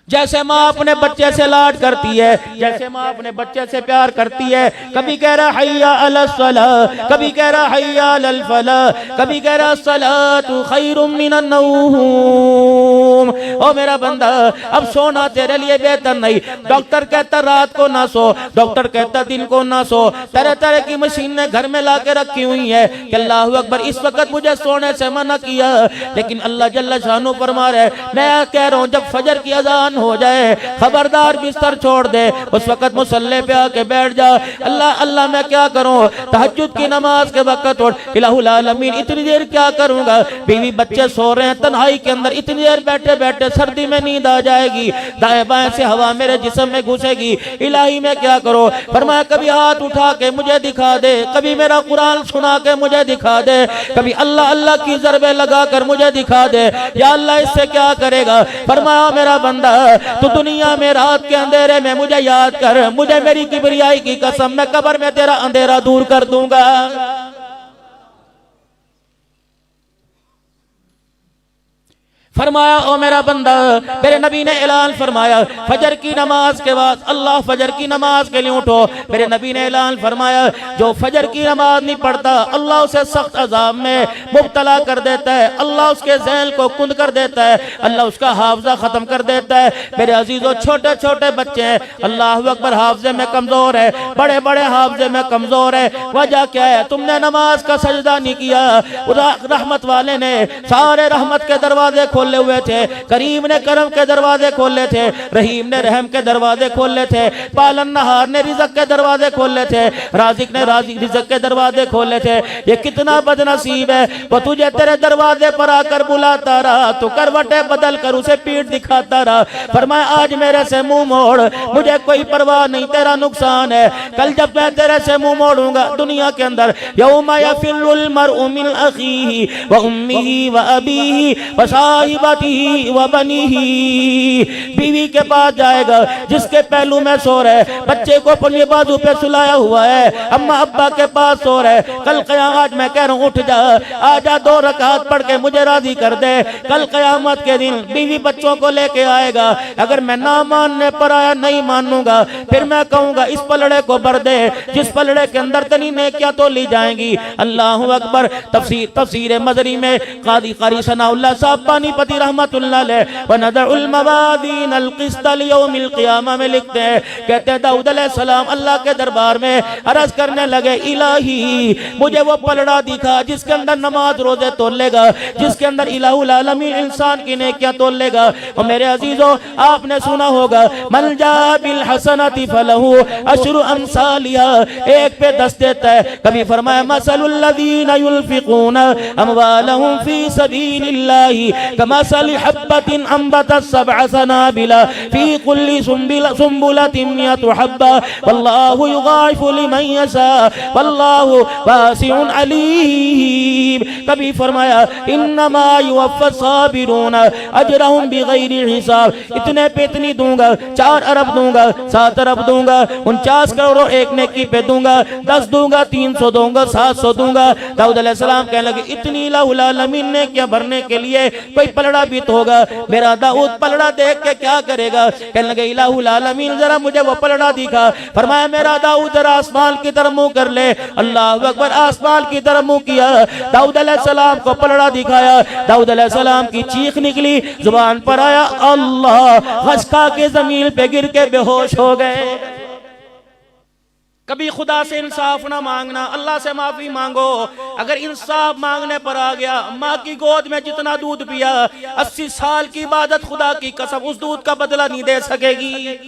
जैसे माँ अपने बच्चे से लाड करती है, जैसे माँ अपने बच्चे से प्यार करती है, कभी कह रहा हैया अलस सलाह, कभी कह रहा हैया अलल फलाह, कभी कह रहा सलातु खैरुम मिनन नौम। ओ मेरा बंदा, अब सोना तेरे लिए बेहतर नहीं। डॉक्टर कहता रात को ना सो, डॉक्टर कहता दिन को ना सो, तरह तरह की मशीनें घर में ला के रखी हुई है कि अल्लाह अकबर इस वक्त मुझे सोने से मना किया, लेकिन अल्लाह जल्ल शानू फरमा रहे मैं कह रहा हूँ जब फजर की अजान हो जाए खबरदार बिस्तर छोड़ दे, उस वक्त मुसल्ले पे आके बैठ जा। अल्लाह अल्लाह मैं क्या करूं, तहज्जुद की नमाज के वक्त उठ, इलाहुल आलमीन इतनी देर क्या करूंगा, बीवी बच्चे सो रहे हैं तन्हाई के अंदर, इतनी देर बैठे बैठे सर्दी में नींद आ जाएगी, दाएं बाएं से हवा मेरे जिस्म में घुसेगी, इलाही मैं क्या करूं। फरमाया कभी हाथ उठा के मुझे दिखा दे, कभी मेरा कुरान सुना के मुझे दिखा दे, कभी अल्लाह अल्लाह की ज़रबे लगा कर मुझे दिखा दे, या अल्लाह इससे क्या करेगा। फरमाया मेरा बंदा तू दुनिया में रात के अंधेरे में मुझे याद कर, मुझे मेरी किबरियाई की कसम मैं कब्र में तेरा अंधेरा दूर कर दूंगा। फरमाया ओ मेरा बंदा, मेरे नबी ने ऐलान फरमाया फजर की नमाज के बाद अल्लाह फजर की नमाज के लिए उठो। मेरे नबी ने ऐलान फरमाया जो फजर की नमाज नहीं पढ़ता अल्लाह उसे सख्त अजाब में मुब्तला कर देता है, अल्लाह उसके ज़हन को कुंद कर देता है, अल्लाह उसका हाफजा खत्म कर देता है। मेरे अजीजों छोटे छोटे बच्चे हैं, अल्लाह अकबर हाफजे में कमजोर है, बड़े बड़े हाफजे में कमजोर है। वजह क्या है, तुमने नमाज का सजदा नहीं किया। रहमत वाले ने सारे रहमत के दरवाजे खोले हुए थे, करीम ने करम के दरवाजे खोले थे, रहीम ने रहम के दरवाजे खोले थे, पालन नहार ने रिज़्क़ के दरवाजे खोले थे, राज़िक ने रिज़्क़ के दरवाजे खोले थे। ये कितना बदनसीब है, वो तुझे तेरे दरवाजे पर आकर बुलाता रहा, तो करवटे बदल कर उसे पीठ दिखाता रहा। फरमाया आज मेरे से मुंह मोड़, मुझे कोई परवाह नहीं, तेरा नुकसान है। कल जब मैं तेरे से मुंह मोड़ूंगा दुनिया के अंदर, यौमा यफिरुल मरउ मिन अखीही व उम्मिही व अबीही व साहिबतिही व बनीही। बीवी के पास जाएगा जिसके पहलू में सो रहे, बच्चे को अपनी बाजू पे सुलाया हुआ है, अम्मा अब्बा के पास सो रहे। कल क़यामत मैं कह रहा हूँ उठ जा, आजा 2 रकात पढ़ के मुझे राजी कर दे। कल क़यामत के दिन बीवी बच्चों को लेके आएगा, अगर मैं ना मानने पर आया नहीं मानूंगा, फिर मैं कहूंगा इस पलड़े को भर दे जिस पलड़े के अंदर तनी नेकियां तो ली जाएंगी। अल्लाहु अकबर। तफसीर मजरी में क़ादी क़ारी सनाउल्लाह साहब पानीपती रहमतुल्लाह अलैह व नदउल मवादीन अल क़िस्त लियौमिल क़ियामा में लिखते हैं, कहते हैं दाऊद अलैहिस्सलाम अल्लाह के दरबार में अर्ज़ करने लगे इलाही मुझे वो पलड़ा दिखा जिसके अंदर नमाज रोजे तोलेगा, जिसके अंदर इलाहुल आलमीन इंसान की नेकियां तोलेगा। और मेरे अजीजों आपने सुना होगा मन जा बिल हसनति फलहु अशरु अमसालिहा, एक पे 10 देता है। कभी फरमाया मसलुल लज़ीना युनफ़िक़ूना अमवालहुम फ़ी सबीलिल्लाहि कमसलि हब्बतिन अंबतत सबअ सनाबिला फ़ी कुल्ली सुंबुलतिन मिअतु हब्बा वल्लाहु युग़ाइफ़ु लिमन यशा वल्लाहु वासिउन अलीम। कभी फरमाया इन्नमा युवफ़्फ़ा साबिरूना अजरहुम बिग़ैरि हिसाब, इतने पे इतनी दूंगा, 4 अरब दूंगा, 7 अरब दूंगा, 49 करोड़ एक नेकी पे दूंगा, 10 दूंगा, 300 दूंगा, 700 दूंगा। दाऊद अलैहिस्सलाम कहने लगे इतनी इलाहुल आलमीन ने क्या भरने के लिए कोई पलड़ा भी तो होगा। मेरा दाऊद पलड़ा देख के क्या करेगा, कहने लगे इलाहुल आलमीन जरा मुझे वो पलड़ा दिखा। फरमाया मेरा दाऊद जरा आसमान की तरफ मुंह कर ले। अल्लाह अकबर। आसमान की तरफ मुंह किया, दाऊद अलैहिस्सलाम को पलड़ा दिखाया, दाऊद अलैहिस्सलाम की चीख निकली, जुबान पर आया अल्लाह, खसका के जमीन पे गिर के बेहोश हो गए। कभी खुदा से इंसाफ ना मांगना, अल्लाह से माफी मांगो। अगर इंसाफ मांगने पर आ गया, माँ की गोद में जितना दूध पिया 80 साल की इबादत खुदा की कसम उस दूध का बदला नहीं दे सकेगी।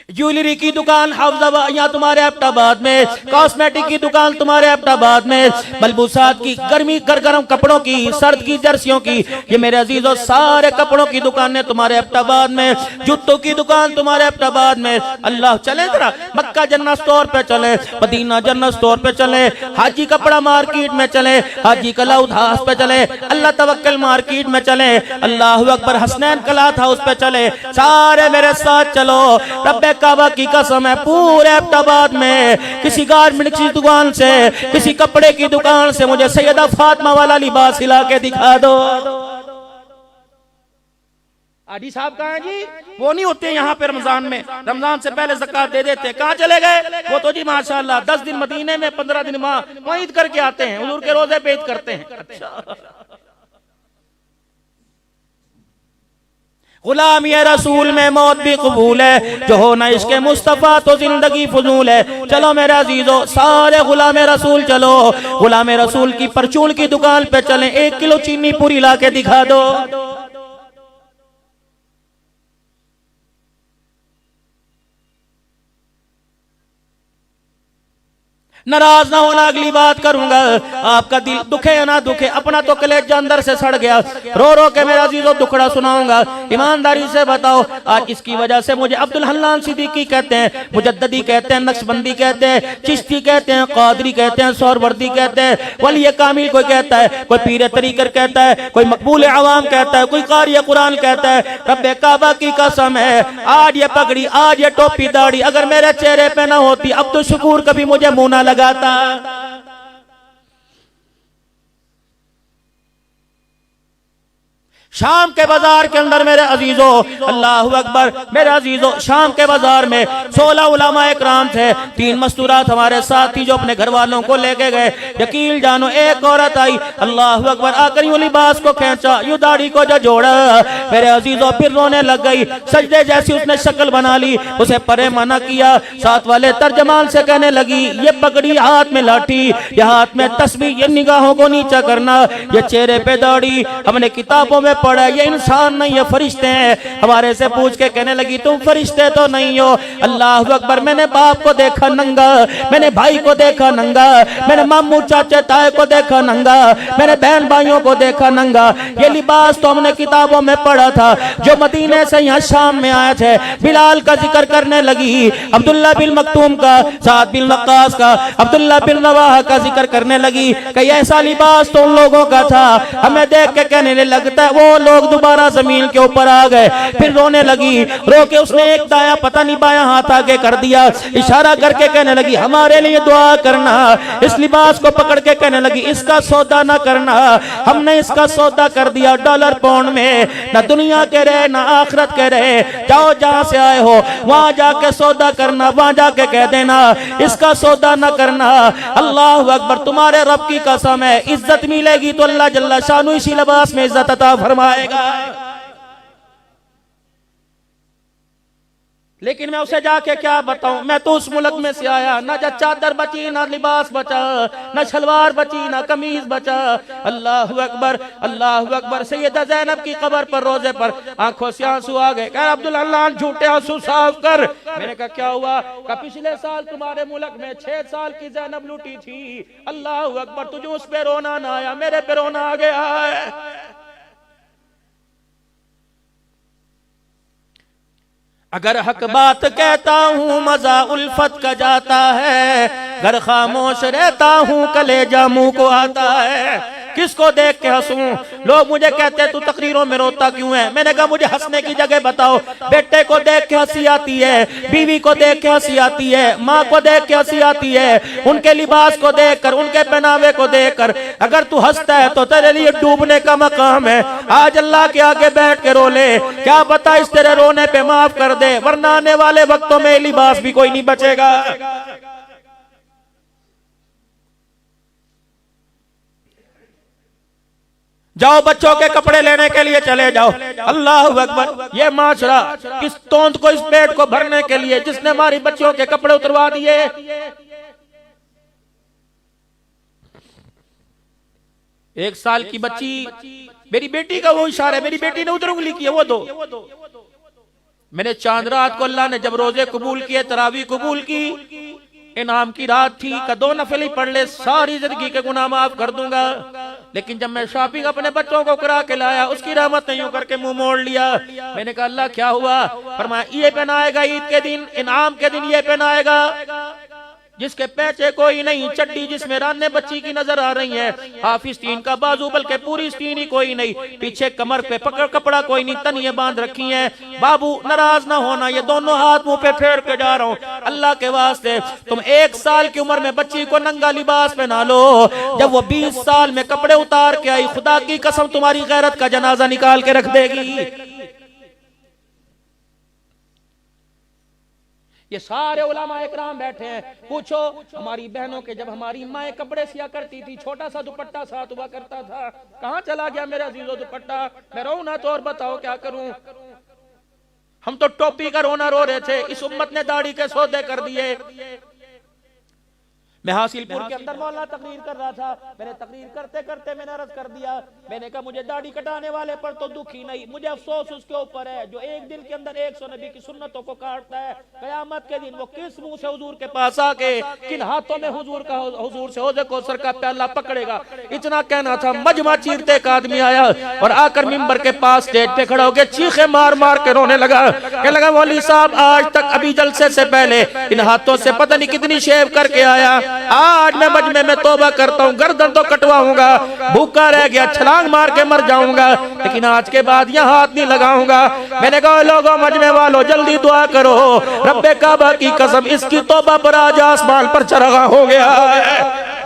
ज्वेलरी की दुकान हाफजाबाद यहाँ तुम्हारे एबटाबाद में, कॉस्मेटिक की दुकान तुम्हारे एबटाबाद में, मलबूसात की गर्मी गर्म कपड़ों की, सर्द की जर्सियों की, ये मेरे अजीजों सारे कपड़ों की दुकानें तुम्हारे एबटाबाद में, जूतों की दुकान तुम्हारे एबटाबाद में। अल्लाह चले जरा मक्का जन्नत स्टोर पे चले, मदीना जन्नत स्टोर पे चले, हाजी कपड़ा मार्केट में चले, हाजी कलाउद हाउस पे चले, अल्लाह तवक्कल मार्केट में चले, अल्लाह अकबर हसनैन कलाथ हाउस पे चले, सारे मेरे साथ चलो। रब्बे काबा की कसम है पूरे एबटाबाद में किसी गारमेंट की दुकान से, किसी कपड़े की दुकान से मुझे सैयदा फातिमा वाला लिबास सिला के दिखा दो। आदि साहब कहाँ हैं जी? वो नहीं होते यहाँ पे रमजान में, रमजान से पहले ज़कात दे देते। कहाँ चले गए वो? तो जी माशाल्लाह 10 दिन मदीने में, 15 दिन वहाँ ईद करके आते हैं, हुजूर के रोजे पे ईद करते हैं। अच्छा, गुलाम ये रसूल में मौत भी कबूल है, जो हो ना इसके मुस्तफ़ा तो जिंदगी फजूल है। चलो मेरे अजीजों, सारे गुलाम रसूल चलो, गुलाम रसूल की परचून की दुकान पे चलें, 1 किलो चीनी पूरी ला के दिखा दो। नाराज ना होना, अगली बात करूंगा। आपका दिल दुखे या ना दुखे, अपना तो कलेजा अंदर से सड़ गया, रो रो के मेरा अजीजों दुखड़ा सुनाऊंगा। ईमानदारी से बताओ, आज इसकी वजह से मुझे अब्दुल हन्नान सिद्दीकी कहते हैं, मुजद्ददी कहते हैं, नक्शबंदी कहते हैं, चिश्ती कहते हैं, कादरी कहते हैं, सोहरवर्दी कहते हैं, वली कामिल कोई कहता है, कोई पीर तरीकर कहता है, कोई मकबूल अवाम कहता है, कोई कारी कुरान कहता है। रब्बे काबा की कसम है, आज ये पगड़ी, आज ये टोपी दाढ़ी अगर मेरे चेहरे पे ना होती, अब्दुल शकूर कभी मुझे मुंह ना लगाता। शाम के बाजार के अंदर मेरे अजीजों, अल्लाहु अकबर, मेरे अजीजों, शाम के बाजार में 16 उलमा इकराम थे, 3 मस्तूरात हमारे साथ थी जो अपने घर वालों को लेके गए। यकीन जानो एक औरत आई, अल्लाहु अकबर, आकर यूं लिबास को खींचा, यूं दाढ़ी को जो जोड़ा, मेरे अजीजों फिर रोने लग गई। सजदे जैसी उसने शक्ल बना ली, उसे परे मना किया। साथ वाले तर्जमान से कहने लगी, ये पगड़ी, हाथ में लाठी, ये हाथ में तस्बीह, ये निगाहों को नीचा करना, ये चेहरे पे दाढ़ी, हमने किताबों में पढ़ा ये इंसान नहीं, ये फरिश्ते हैं। हमारे से पूछ के कहने लगी, तुम फरिश्ते तो नहीं हो। अल्लाह अकबर, मैंने बाप को देखा नंगा, मैंने भाई को देखा नंगा, मैंने मामू चाचा ताए को देखा नंगा, मैंने बहन भाइयों को देखा नंगा। ये लिबास तो हमने किताबों में पढ़ा था। जो मदीने से यहाँ शाम में आए थे, बिलाल का जिक्र करने लगी, अब्दुल्ला बिन मक्तूम का, साद बिन वक्कास का, अब्दुल्ला बिन रवाहा का जिक्र करने लगी कि ऐसा लिबास तो उन लोगों का था। हमें देख के कहने लगता है, वो लोग दोबारा जमीन के ऊपर आ गए। फिर रोने लगी, रो के उसने एक दाया पता नहीं बाया हाथ आगे कर दिया, इशारा करके कहने लगी, हमारे लिए दुआ करना। इस लिबास को पकड़ के कहने लगी, इसका सौदा ना करना, हमने इसका सौदा कर दिया डॉलर पाउंड में, ना दुनिया के रहे ना आखिरत के रहे। जाओ जहां से आए हो वहां जाके सौदा करना, वहां जाके कह देना इसका सौदा ना करना। अल्लाह अकबर, तुम्हारे रब की कसम है, इज्जत मिलेगी तो अल्लाह जल्ला शानु इसी लिबास में इज्जत अता फरमाएगा। लेकिन मैं उसे जाके क्या बताऊं, मैं तो उस मुल्क में से आया, ना चादर बची, ना लिबास बचा, ना शलवार बची, ना कमीज बचा। अल्लाह अकबर, अल्लाह अकबर। सैयदा ज़ैनब की कब्र पर रोजे पर आंखों से आंसू आ गए। कह अब्दुल अल्लाह झूठे आंसू साफ कर। मैंने कहा क्या हुआ? कहा पिछले साल तुम्हारे मुल्क में 6 साल की ज़ैनब लूटी थी। अल्लाह अकबर, तुझे उस पे रोना ना आया, मेरे पे रोना आ गया है। अगर हक बात कहता हूँ मजा उल्फत का जाता है, घर खामोश रहता हूँ कलेजा मुंह को आता है। किसको देख के हंसूं? लोग मुझे कहते हैं तू तकरीरों में रोता क्यों है? मैंने कहा मुझे हंसने की जगह बताओ। बेटे को देख के हंसी आती है, बीवी को देख के हंसी आती है, माँ को देख के हंसी आती है, उनके लिबास को देखकर, उनके पहनावे को देखकर। अगर तू हंसता है तो तेरे लिए डूबने का मकाम है। आज अल्लाह के आगे बैठ के रो ले, क्या पता इस तेरे रोने पे माफ कर दे, वरना आने वाले वक्तों में लिबास भी कोई नहीं बचेगा। जाओ बच्चों के कपड़े लेने के लिए चले जाओ। अल्लाह अकबर, ये माशरा किस तोंद को, इस पेट को भरने के लिए जिसने हमारी बच्चियों के कपड़े उतरवा दिए। एक साल की बच्ची, मेरी बेटी का वो इशारा है, मेरी बेटी ने उधर उंगली की है, वो दो। मैंने चांद रात को अल्लाह ने जब रोजे कबूल किए, तरावी कबूल की, इनाम की रात थी, का 2 नफल ही पढ़ ले, सारी जिंदगी के गुनाह माफ कर दूंगा। लेकिन जब मैं शॉपिंग अपने बच्चों को करा के लाया, उसकी रहमत नहीं करके मुंह मोड़ लिया। मैंने कहा अल्लाह क्या हुआ? फरमाया ये पहनाएगा ईद के दिन, इनाम के दिन ये पहनाएगा, जिसके पैचे कोई नहीं, चड्डी जिसमें राने बच्ची की नजर आ रही है, हाफिज तीन का बाजू बल्कि पूरी स्टीन ही कोई नहीं, पीछे कमर पे पकड़ कपड़ा कोई नहीं, तनिए बांध रखी है। बाबू नाराज ना होना, ये दोनों हाथ मुंह पे फेर के जा रहा हूँ। अल्लाह के वास्ते तुम 1 साल की उम्र में बच्ची को नंगा लिबास पहना लो, जब वो 20 साल में कपड़े उतार के आई, खुदा की कसम तुम्हारी गैरत का जनाजा निकाल के रख देगी। ये सारे उलमा इकराम बैठे हैं। पूछो हमारी बहनों के, जब हमारी माएँ कपड़े सिया करती थी, छोटा सा दुपट्टा साथ हुआ करता था, कहां चला गया मेरा अजीजो दुपट्टा? मैं रो ना तो और बताओ क्या करूं? हम तो टोपी का रोना रो रहे थे, इस उम्मत ने दाढ़ी के सौदे कर दिए। मैं हासिलपुर के अंदर मौलाना तकरीर कर रहा था, मैंने तकरीर करते करते मैंने अर्ज कर दिया, मैंने कहा मुझे दाढ़ी कटाने वाले पर तो दुख ही नहीं, मुझे अफसोस उसके ऊपर है जो एक दिल के अंदर 100 नबी की सुन्नतों को काटता है। कयामत के दिन वो किस मुंह से हुजूर के पास आके, किन हाथों में हुजूर से हौज़े कौसर का प्याला पकड़ेगा? इतना कहना था, मजमा चीरते एक आदमी आया और आकर मिंबर के पास स्टेज पे खड़ा होकर चीखे मार मार के रोने लगा। कहने लगा मौलवी साहब, आज तक अभी जलसे से पहले इन हाथों से पता नहीं कितनी शेव करके आया, आज मैं मजमे में तौबा करता हूँ, गर्दन तो कटवाऊंगा, भूखा रह गया, छलांग मार के मर जाऊंगा, लेकिन आज के बाद यह हाथ नहीं लगाऊंगा। मैंने कहा लोगों, मजमे वालों, जल्दी दुआ करो, रब्बे काबा की कसम, इसकी तौबा पर आज आसमान पर चरगा हो गया है।